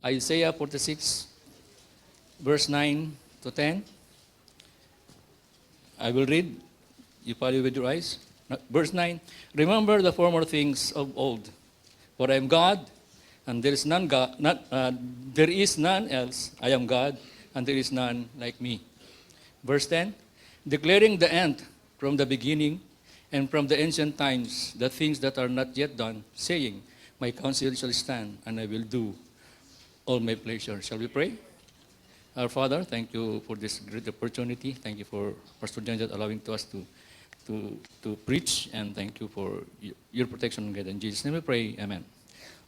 Isaiah 46, verse 9 to 10. I will read. You follow with your eyes. Verse 9. Remember the former things of old. For I am God, and there is there is none else. I am God, and there is none like me. Verse 10. Declaring the end from the beginning, and from the ancient times, the things that are not yet done, saying, my counsel shall stand, and I will do all my pleasure. Shall we pray? Our Father, thank you for this great opportunity. Thank you for Pastor John allowing to us to preach, and thank you for your protection and guidance. In Jesus' name we pray, amen.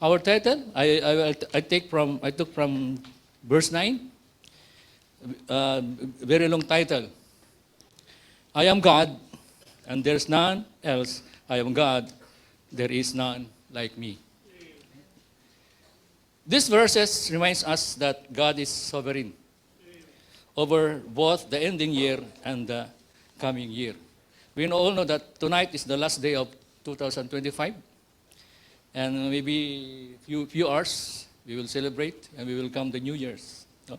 Our title, I took from verse 9, very long title. I am God, and there's none else. I am God, there is none like me. These verses reminds us that God is sovereign over both the ending year and the coming year. We all know that tonight is the last day of 2025, and maybe few hours we will celebrate and we will come the New Year's. No?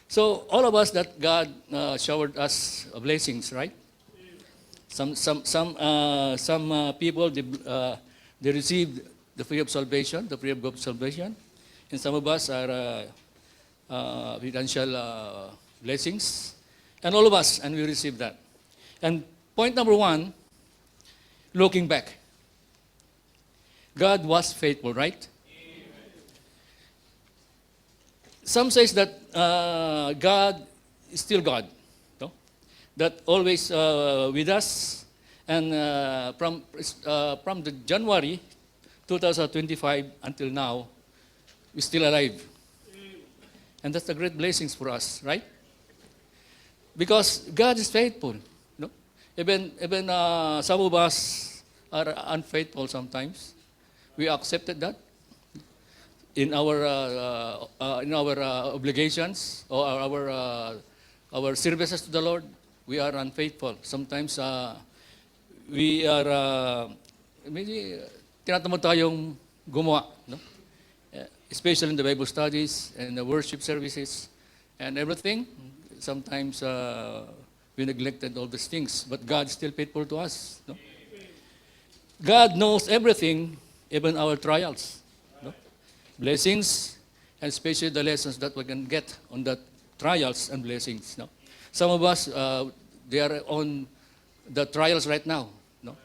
So all of us that God showered us blessings, right? Some people they received the free of salvation, the free of God's salvation, and some of us are financial blessings, and all of us, and we receive that. And point number one, looking back. God was faithful, right? Amen. Some says that God is still God, no? That always with us, and from the January 2025 until now, we're still alive. And that's the great blessings for us, right? Because God is faithful. No? Even some of us are unfaithful sometimes. We accepted that in our obligations or our services to the Lord. We are unfaithful. Sometimes we are maybe tinatamad tayong gumawa, no? Especially in the Bible studies and the worship services and everything. Sometimes we neglected all these things, but God is still faithful to us. No? God knows everything, even our trials, no? Blessings, and especially the lessons that we can get on that trials and blessings. No? Some of us, they are on the trials right now. No?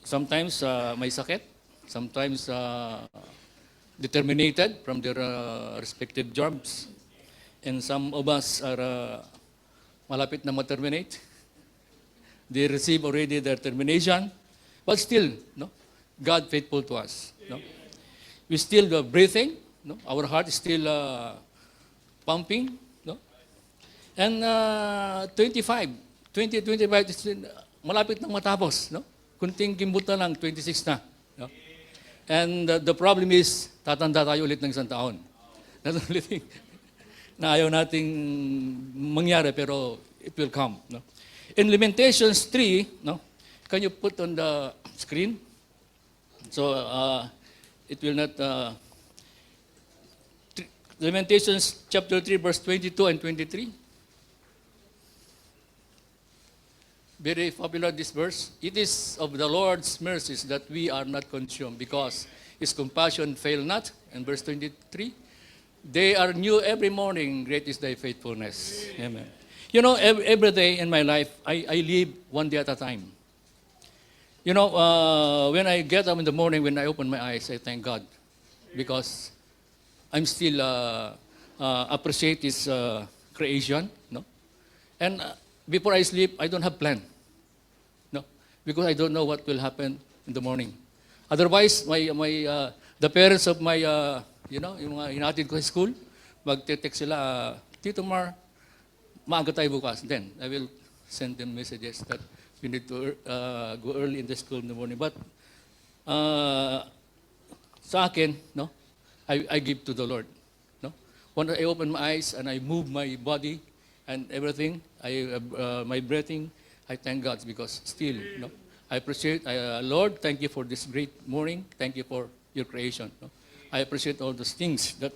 Sometimes may sakit. Sometimes determined from their respective jobs. And some of us are malapit na ma-terminate. They receive already their termination. But still, no, God faithful to us. No? We still breathing. No? Our heart is still pumping. No? And 2025 is still, malapit nang matapos. No? Kunting kimbut na lang, 26 na. No? And the problem is, tatanda tayo ulit ng isang taon. That's the only thing na ayaw nating mangyari, pero it will come. No? In Lamentations 3, no? Can you put on the screen? So, it will not... Lamentations chapter 3, verse 22 and 23. Very popular, this verse. It is of the Lord's mercies that we are not consumed, because His compassion fail not. And verse 23, they are new every morning, great is thy faithfulness. Amen. You know, every day in my life, I live one day at a time. You know, when I get up in the morning, when I open my eyes, I thank God, because I'm still appreciate His creation. No? And before I sleep, I don't have plan. No, because I don't know what will happen in the morning. Otherwise, the parents of my, yung mga hinatid ko sa school, magte-text sila, Tito Mar, maaga tayo bukas. Then, I will send them messages that we need to go early in the school in the morning. But, sa akin, no, I give to the Lord. No? When I open my eyes and I move my body, and everything, my breathing, I thank God, because still, I appreciate, Lord, thank you for this great morning. Thank you for your creation. I appreciate all those things that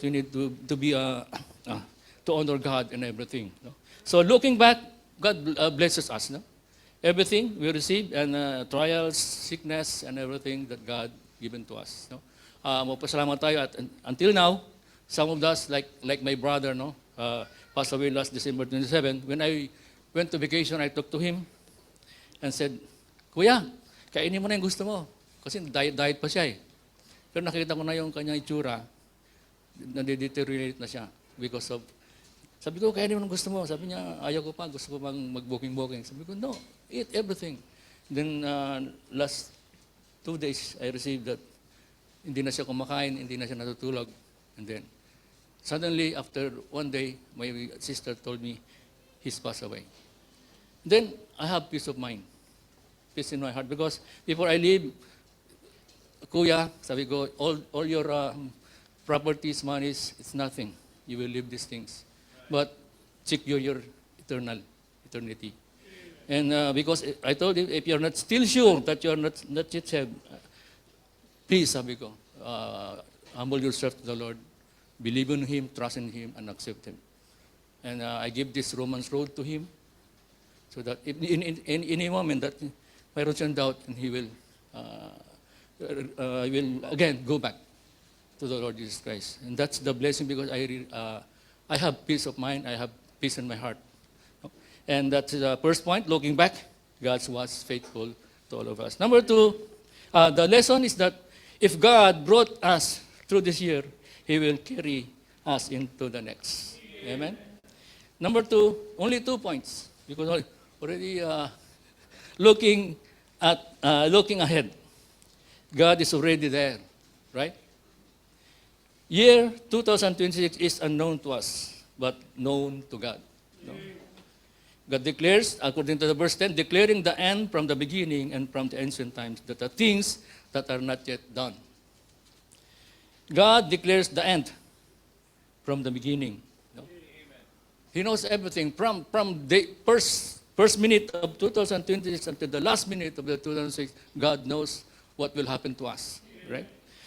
we need to be to honor God and everything. No? So looking back, God blesses us. No? Everything we receive and trials, sickness, and everything that God given to us. No? Magpasalamat tayo at until now, some of us like my brother, no, passed away last December 27. When I went to vacation, I talked to him and said, Kuya, kainin mo na yung gusto mo. Kasi diet pa siya eh. Pero nakita ko na yung kanyang itsura, nade-deteriorate na siya because of, sabi ko, kainin mo na gusto mo. Sabi niya, ayaw ko pa, gusto ko pang mag-booking. Sabi ko, no, eat everything. Then last 2 days, I received that hindi na siya kumakain, hindi na siya natutulog. And then, suddenly, after 1 day, my sister told me, he's passed away. Then, I have peace of mind. Peace in my heart. Because before I leave, Kuya, sabi ko, all your properties, monies, it's nothing. You will leave these things. But secure your eternity. And because I told him, if you're not still sure that you're not yet saved, please, sabi ko, humble yourself to the Lord, believe in Him, trust in Him, and accept Him. And I give this Romans road to him, so that in any moment that mayroon siyang doubt, and he will again go back to the Lord Jesus Christ. And that's the blessing, because I have peace of mind, I have peace in my heart. And that's the first point, looking back, God was faithful to all of us. Number 2, the lesson is that if God brought us through this year, He will carry us into the next. Amen? Number 2, only 2 points, because already looking ahead. God is already there, right? Year 2026 is unknown to us, but known to God. No? God declares, according to the verse 10, declaring the end from the beginning and from the ancient times, that the things that are not yet done. God declares the end from the beginning. No? He knows everything from the first minute of 2026 until the last minute of the 2006. God knows what will happen to us, right?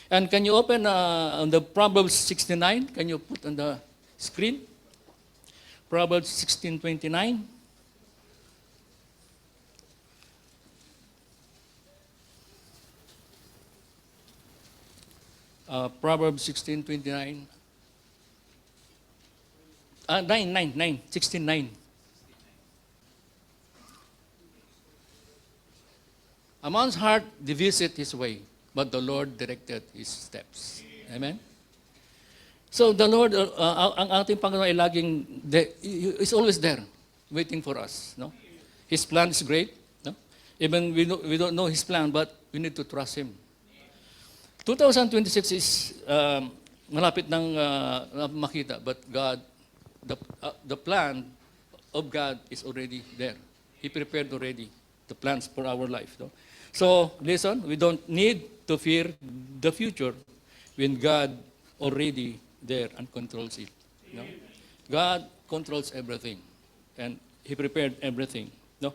And can you open on the Proverbs 69? Can you put on the screen? Proverbs 16:29. Proverbs 16:29. 16:9. A man's heart deviseth his way, but the Lord directed his steps. Amen? So the Lord, ang ating Panginoon ay laging, is always there, waiting for us. No? His plan is great. No? Even we don't know His plan, but we need to trust Him. 2026 is malapit nang makita, but God, the plan of God is already there. He prepared already the plans for our life. No? So, listen, we don't need to fear the future when God already there and controls it. No? God controls everything, and He prepared everything. No?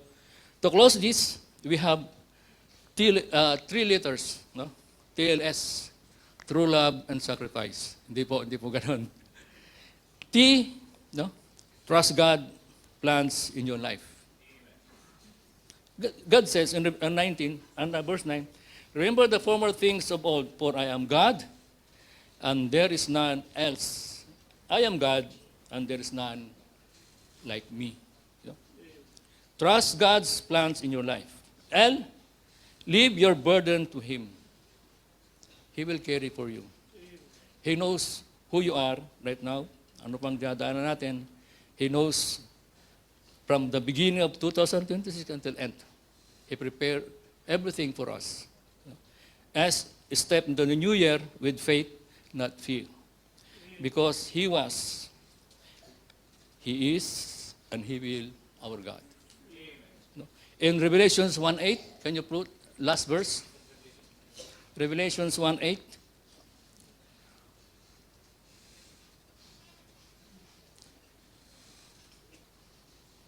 To close this, we have 3 letters. No? TLS, true love and sacrifice. Hindi po ganun. T, no? Trust God plans in your life. God says in verse 9, remember the former things of old, for I am God, and there is none else. I am God, and there is none like me. You know? Trust God's plans in your life. L, leave your burden to Him. He will carry for you. He knows who you are right now. Ano pang dinadaanan natin. He knows from the beginning of 2026 until end. He prepared everything for us. As a step into the new year with faith, not fear. Because He was, He is, and He will, our God. No? In Revelations 1:8, can you put last verse? Revelations 1:8.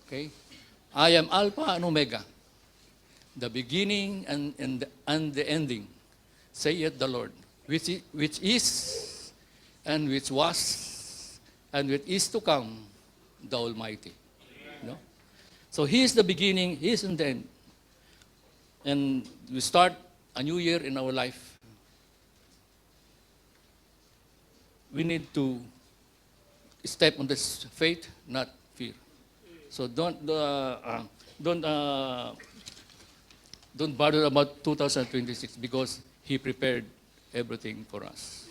Okay. I am Alpha and Omega, the beginning and the ending, saith the Lord, which is, and which was, and which is to come, the Almighty. No? So He is the beginning, He is the end. And we start a new year in our life. We need to step on this faith, not fear. So don't bother about 2026 because He prepared everything for us.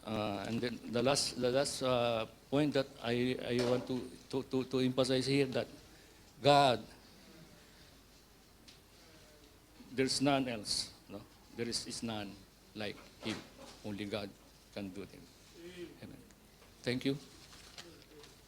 And then the last point that I want to emphasize here, that God, there's none else. No, there is none like Him. Only God can do them. Amen. Thank you.